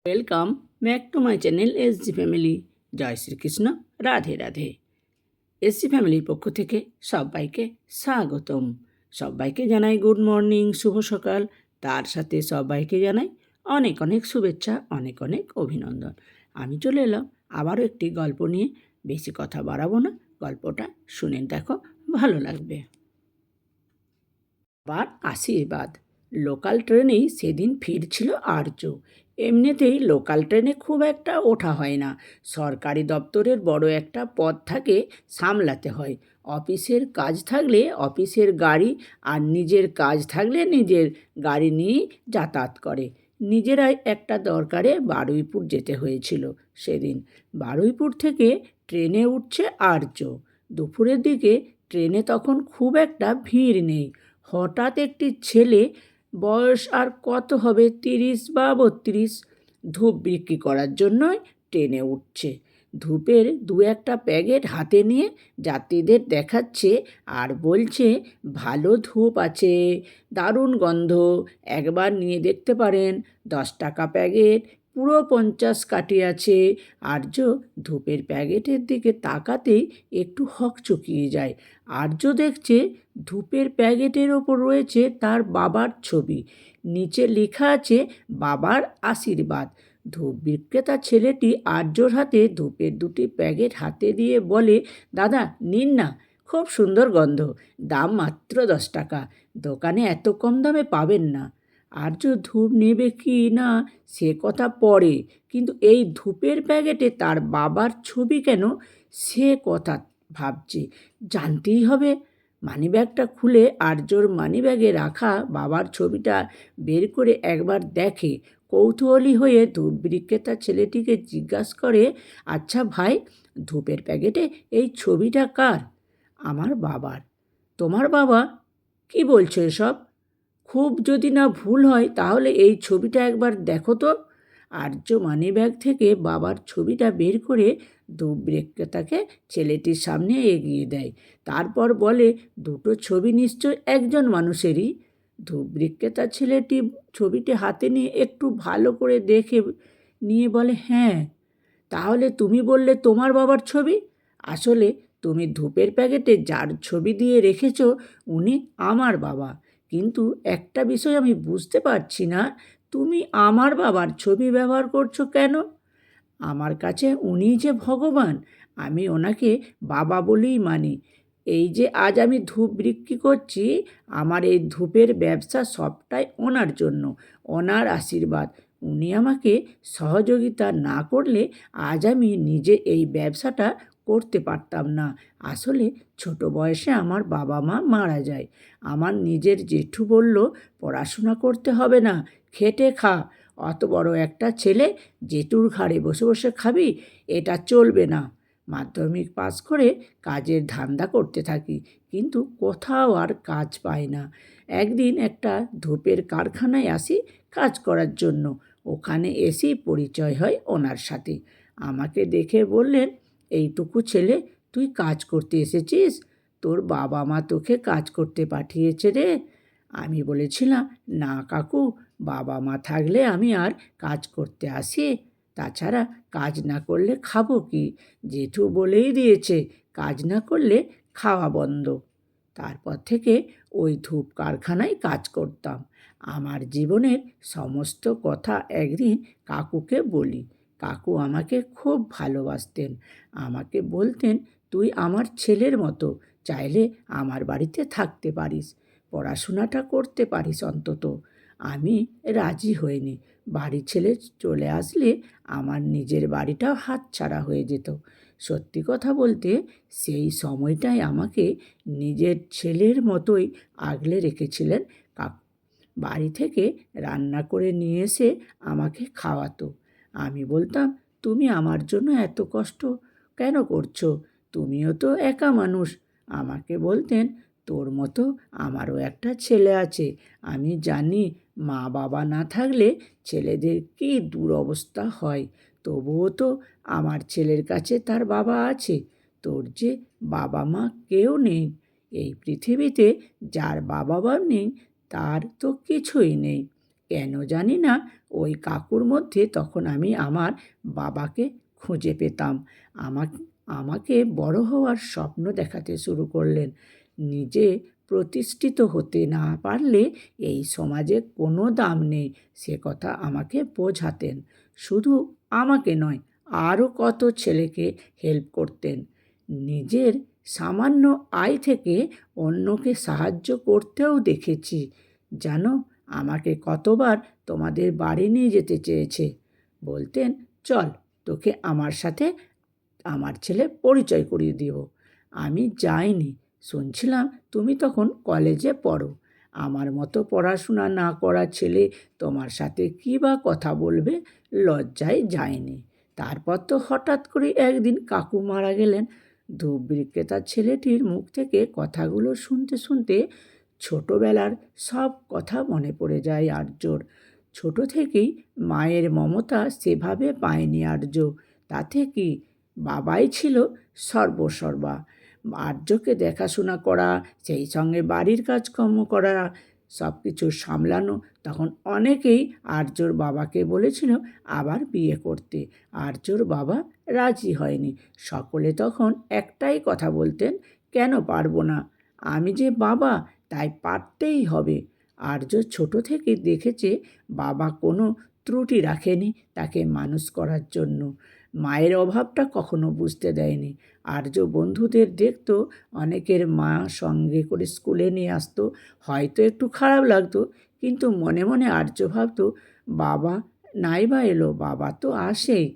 Welcome back to my channel SG family. জয় Shrikrishna, Radhe Radhe. SG ফ্যামিলির পক্ষ থেকে সবাইকে স্বাগতম। সবাইকে জানাই গুড মর্নিং, শুভ সকাল। তার সাথে সবাইকে জানাই অনেক অনেক শুভেচ্ছা, অনেক অনেক অভিনন্দন। আমি চলে এলাম আবারও একটি গল্প নিয়ে। বেশি কথা বাড়াবো না, গল্পটা শুনে দেখো, ভালো লাগবে। আবার আশীর্বাদ। লোকাল ট্রেনেই সেদিন ফিরছিল আর্য। এমনিতেই লোকাল ট্রেনে খুব একটা ওঠা হয় না। সরকারি দপ্তরের বড় একটা পদ থাকে, সামলাতে হয়। অফিসের কাজ থাকলে অফিসের গাড়ি, আর নিজের কাজ থাকলে নিজের গাড়ি নিয়েই যাতায়াত করে। নিজেরাই একটা দরকারে বারুইপুর যেতে হয়েছিল সেদিন। বারুইপুর থেকে ট্রেনে উঠছে আর্য। দুপুরের দিকে ট্রেনে তখন খুব একটা ভিড় নেই। হঠাৎ একটি ছেলে, বয়স আর কত হবে, 30 বা 32, ধূপ বিক্রি করার জন্যই ট্রেনে উঠছে। ধূপের দু একটা প্যাকেট হাতে নিয়ে যাত্রীদের দেখাচ্ছে আর বলছে, ভালো ধূপ আছে, দারুণ গন্ধ, একবার নিয়ে দেখতে পারেন, 10 টাকা প্যাকেট, পুরো 50 কাঠি আছে। আর্য ধূপের প্যাকেটের দিকে তাকাতেই একটু হকচকিয়ে যায়। আর্য দেখছে ধূপের প্যাকেটের ওপর রয়েছে তার বাবার ছবি। নিচে লেখা আছে বাবার আশীর্বাদ। ধূপ বিক্রেতা ছেলেটি আর্যর হাতে ধূপের দুটি প্যাকেট হাতে দিয়ে বলে, দাদা নিন না, খুব সুন্দর গন্ধ, দাম মাত্র 10 টাকা, দোকানে এত কম দামে পাবেন না। আর্য ধূপ নেবে কি না সে কথা পরে, কিন্তু এই ধূপের প্যাকেটে তার বাবার ছবি কেন সে কথা ভাবছে, জানতেই হবে। মানিব্যাগটা খুলে আর্যর মানিব্যাগে রাখা বাবার ছবিটা বের করে একবার দেখে। কৌতূহলী হয়ে ধূপ বিক্রেতা ছেলেটিকে জিজ্ঞাসা করে, আচ্ছা ভাই, ধূপের প্যাকেটে এই ছবিটা কার? আমার বাবার। তোমার বাবা? কি বলছো এসব? খুব যদি না ভুল হয় তাহলে এই ছবিটা একবার দেখো তো। আর্য মানিব্যাগ থেকে বাবার ছবিটা বের করে ধূপ বিক্রেতাকে ছেলেটির সামনে এগিয়ে দেয়। তারপর বলে, দুটো ছবি নিশ্চয় একজন মানুষেরই। ধূপ বিক্রেতা ছেলেটি ছবিটি হাতে নিয়ে একটু ভালো করে দেখে নিয়ে বলে, হ্যাঁ, তাহলে তুমি বললে তোমার বাবার ছবি? আসলে তুমি ধূপের প্যাকেটে যার ছবি দিয়ে রেখেছ উনি আমার বাবা। কিন্তু একটা বিষয় আমি বুঝতে পারছি না, তুমি আমার বাবার ছবি ব্যবহার করছো কেন? আমার কাছে উনি যে ভগবান, আমি ওনাকে বাবা বলেই মানি। এই যে আজ আমি ধূপ বিক্রি করছি, আমার এই ধূপের ব্যবসা সবটাই ওনার জন্য, ওনার আশীর্বাদ। উনি আমাকে সহযোগিতা না করলে আজ আমি নিজে এই ব্যবসাটা করতে পারতাম না। আসলে ছোট বয়সে আমার বাবা মা মারা যায়। আমার নিজের জেঠু বলল, পড়াশোনা করতে হবে না, খেটে খা। অত বড় একটা ছেলে জেঠুর ঘাড়ে বসে বসে খাবি, এটা চলবে না। মাধ্যমিক পাস করে কাজের ধান্দা করতে থাকি, কিন্তু কোথাও আর কাজ পাই না। একদিন একটা ধূপের কারখানায় আসি কাজ করার জন্য। ওখানে এসেই পরিচয় হয় ওনার সাথে। আমাকে দেখে বললেন, এইটুকু ছেলে, তুই কাজ করতে এসেছিস? তোর বাবা মা তোকে কাজ করতে পাঠিয়েছে রে। আমি বলেছিলাম, না কাকু, বাবা মা থাকলে আমি আর কাজ করতে আসি? তাছাড়া কাজ না করলে খাবো কি? জেঠু বলেই দিয়েছে, কাজ না করলে খাওয়া বন্ধ। তারপর থেকে ওই ধূপ কারখানায় কাজ করতাম। আমার জীবনের সমস্ত কথা একদিন কাকুকে বলি। কাকু আমাকে খুব ভালোবাসতেন। আমাকে বলতেন, তুই আমার ছেলের মতো, চাইলে আমার বাড়িতে থাকতে পারিস, পড়াশোনাটা করতে পারিস অন্তত। আমি রাজি হইনি। বাড়ি ছেড়ে চলে আসলে আমার নিজের বাড়িটাও হাতছাড়া হয়ে যেত। সত্যি কথা বলতে সেই সময়টায় আমাকে নিজের ছেলের মতোই আগলে রেখেছিলেন কাকু। বাড়ি থেকে রান্না করে নিয়ে এসে আমাকে খাওয়াতো। আমি বলতাম, তুমি আমার জন্য এত কষ্ট কেন করছো? তুমিও তো একা মানুষ। আমাকে বলতেন, তোর মতো আমারও একটা ছেলে আছে। আমি জানি মা বাবা না থাকলে ছেলেদের কী দুরবস্থা হয়, তবুও তো আমার ছেলের কাছে তার বাবা আছে। তোর যে বাবা মা কেউ নেই। এই পৃথিবীতে যার বাবা মা নেই তার তো কিছুই নেই। কেন জানি না ওই কাকুর মধ্যে তখন আমি আমার বাবাকে খুঁজে পেতাম। আমাকে আমাকে বড় হওয়ার স্বপ্ন দেখাতে শুরু করলেন। নিজে প্রতিষ্ঠিত হতে না পারলে এই সমাজে কোনো দাম নেই, সে কথা আমাকে বোঝাতেন। শুধু আমাকে নয়, আরও কত ছেলেকে হেল্প করতেন। নিজের সামান্য আয় থেকে অন্যকে সাহায্য করতেও দেখেছি। জানো, আমাকে কতবার তোমাদের বাড়ি নিয়ে যেতে চেয়েছে। বলতেন, চল তোকে আমার সাথে আমার ছেলে পরিচয় করিয়ে দিব। আমি যাইনি। শুনছিলাম তুমি তখন কলেজে পড়ো। আমার মতো পড়াশোনা না করা ছেলে তোমার সাথে কী বা কথা বলবে, লজ্জায় যায়নি। তারপর তো হঠাৎ করে একদিন কাকু মারা গেলেন। ধূপ বিক্রেতার ছেলেটির মুখ থেকে কথাগুলো শুনতে শুনতে ছোটবেলার সব কথা মনে পড়ে যায় আর্যর। ছোট থেকেই মায়ের মমতা সেভাবে পায়নি আর্য। তাতে কি, বাবাই ছিল সর্বসর্বা। আর্যকে দেখাশোনা করা, সেই সঙ্গে বাড়ির কাজকর্ম করা, সব কিছু সামলানো। তখন অনেকেই আর্যর বাবাকে বলেছিল আবার বিয়ে করতে। আর্যর বাবা রাজি হয়নি। সকলে তখন একটাই কথা বলতেন, কেন পারবো না, আমি যে বাবা, তাই পারতেই হবে। আর্য ছোট থেকে দেখেছে বাবা কোনো ত্রুটি রাখেনি তাকে মানুষ করার জন্য। মায়ের অভাবটা কখনো বুঝতে দেয়নি। আর্য বন্ধুদের দেখতো, অনেকের মা সঙ্গে করে স্কুলে নিয়ে আসতো। হয়তো একটু খারাপ লাগতো, কিন্তু মনে মনে আর্য ভাবতো, বাবা নাই বা এলো, বাবা তো আসেই।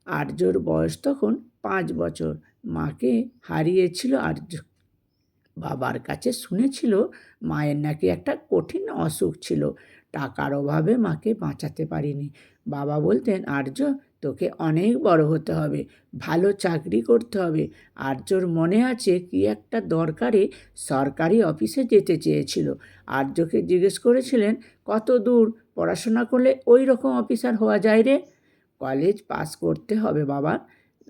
আর্যর বয়স তখন 5 বছর। মাকে হারিয়েছিল আর্য। বাবার কাছে শুনেছিল মায়ের নাকি একটা কঠিন অসুখ ছিল। টাকার অভাবে মাকে বাঁচাতে পারিনি। বাবা বলতেন, আর্য তোকে অনেক বড় হতে হবে, ভালো চাকরি করতে হবে। আর্যর মনে আছে কি একটা দরকারে সরকারি অফিসে যেতে চেয়েছিল। আর্যকে জিজ্ঞেস করেছিলেন, কত দূর পড়াশোনা করলে ওই রকম অফিসার হওয়া যায় রে? কলেজ পাস করতে হবে বাবা।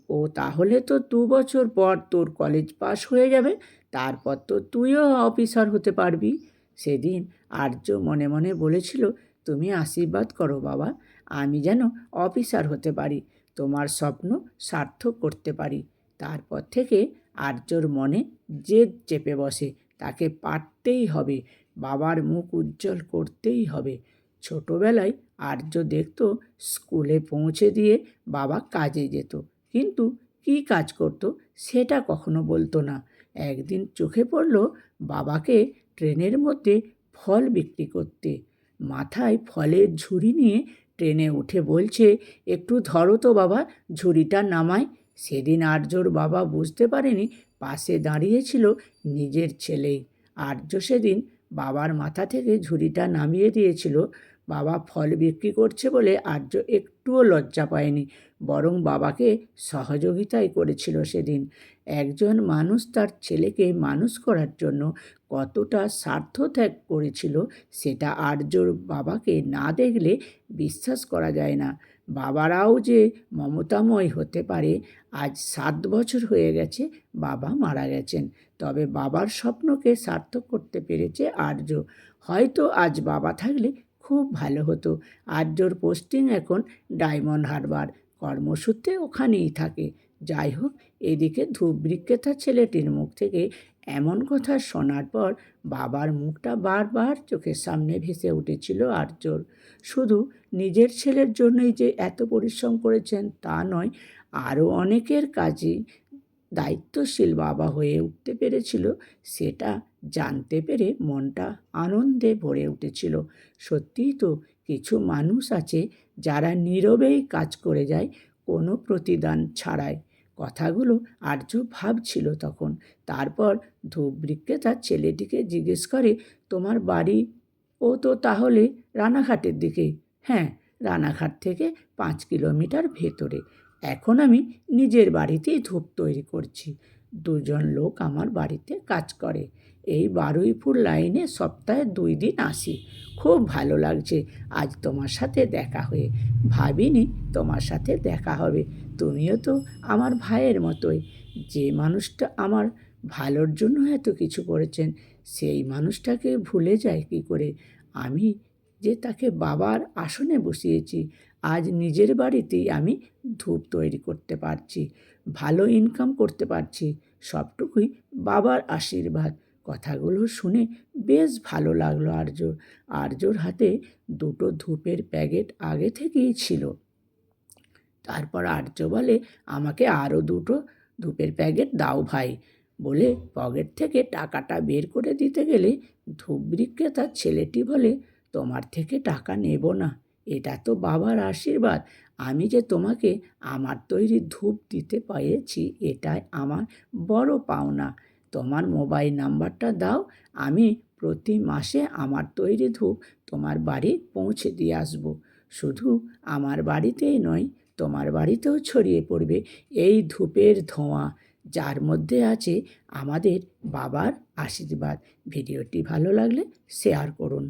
ও তাহলে তো 2 বছর পর তোর কলেজ পাস হয়ে যাবে, তারপর তো তুইও অফিসার হতে পারবি। সেদিন আর্য মনে মনে বলেছিল, তুমি আশীর্বাদ করো বাবা, আমি যেন অফিসার হতে পারি, তোমার স্বপ্ন সার্থক করতে পারি। তারপর থেকে আর্যর মনে জেদ চেপে বসে, তাকে পারতেই হবে, বাবার মুখ উজ্জ্বল করতেই হবে। ছোটবেলায় আর্য দেখত স্কুলে পৌঁছে দিয়ে বাবা কাজে যেত, কিন্তু কী কাজ করত সেটা কখনো বলতো না। একদিন চোখে পড়ল বাবাকে ট্রেনের মধ্যে ফল বিক্রি করতে। মাথায় ফলের ঝুড়ি নিয়ে ট্রেনে উঠে বলছে, একটু ধরো তো বাবা, ঝুড়িটা নামায়। সেদিন আর্যর বাবা বুঝতে পারেনি পাশে দাঁড়িয়েছিল নিজের ছেলেই। আর্য সেদিন বাবার মাথা থেকে ঝুড়িটা নামিয়ে দিয়েছিল। বাবা ফল বিক্রি করছে বলে আর্য একটুও লজ্জা পায়নি, বরং বাবাকে সহযোগিতাই করেছিল সেদিন। একজন মানুষ তার ছেলেকে মানুষ করার জন্য কতটা স্বার্থত্যাগ করেছিল সেটা আর্যর বাবাকে না দেখলে বিশ্বাস করা যায় না। বাবারাও যে মমতাময় হতে পারে। আজ 7 বছর হয়ে গেছে বাবা মারা গেছেন, তবে বাবার স্বপ্নকে সার্থক করতে পেরেছে আর্য। হয়তো আজ বাবা থাকলে খুব ভালো হতো। আর্যর পোস্টিং এখন ডায়মন্ড হারবার, কর্মসূত্রে ওখানেই থাকে। যাই হোক, এদিকে ধূপ বিক্রেতা ছেলেটির মুখ থেকে এমন কথা শোনার পর বাবার মুখটা বারবার চোখের সামনে ভেসে উঠেছিল আর্যর। শুধু নিজের ছেলের জন্যই যে এত পরিশ্রম করেছেন তা নয়, আরও অনেকের কাজে দায়িত্বশীল বাবা হয়ে উঠতে পেরেছিল, সেটা জানতে পেরে মনটা আনন্দে ভরে উঠেছিল। সত্যিই তো, কিছু মানুষ আছে যারা নীরবেই কাজ করে যায়, কোনো প্রতিদান ছাড়াই। কথাগুলো আর্য ভাবছিল তখন। তারপর ধূপ বিক্রেতার ছেলেটিকে জিজ্ঞেস করে, তোমার বাড়ি? ও তো তাহলে রানাঘাটের দিকে। হ্যাঁ, রানাঘাট থেকে 5 কিলোমিটার ভেতরে। এখন আমি নিজের বাড়িতেই ধূপ তৈরি করছি। 2জন লোক আমার বাড়িতে কাজ করে। এই বারুইপুর লাইনে সপ্তাহে 2 দিন আসি। খুব ভালো লাগছে আজ তোমার সাথে দেখা হয়ে। ভাবিনি তোমার সাথে দেখা হবে। তুমিও তো আমার ভাইয়ের মতোই। যে মানুষটা আমার ভালোর জন্য এত কিছু করেছেন, সেই মানুষটাকে ভুলে যায় কী করে? আমি যে তাকে বাবার আসনে বসিয়েছি। আজ নিজের বাড়িতেই আমি ধূপ তৈরি করতে পারছি, ভালো ইনকাম করতে পারছি, সবটুকুই বাবার আশীর্বাদ। কথাগুলো শুনে বেশ ভালো লাগলো আর্যর। আর্যর হাতে দুটো ধূপের প্যাকেট আগে থেকেই ছিল। তারপর আর্য বলে, আমাকে আরও দুটো ধূপের প্যাকেট দাও ভাই। বলে পকেট থেকে টাকাটা বের করে দিতে গেলে ধূপ বিক্রেতার ছেলেটি বলে, তোমার থেকে টাকা নেব না, এটা তো বাবার আশীর্বাদ। আমি যে তোমাকে আমার তৈরি ধূপ দিতে পেরেছি, এটাই আমার বড় পাওনা। তোমার মোবাইল নাম্বারটা দাও, আমি প্রতি মাসে আমার তৈরি ধূপ তোমার বাড়ি পৌঁছে দিয়ে আসবো। শুধু আমার বাড়িতেই নয়, তোমার বাড়িতেও ছড়িয়ে পড়বে এই ধূপের ধোঁয়া, যার মধ্যে আছে আমাদের বাবার আশীর্বাদ। ভিডিওটি ভালো লাগলে শেয়ার করুন।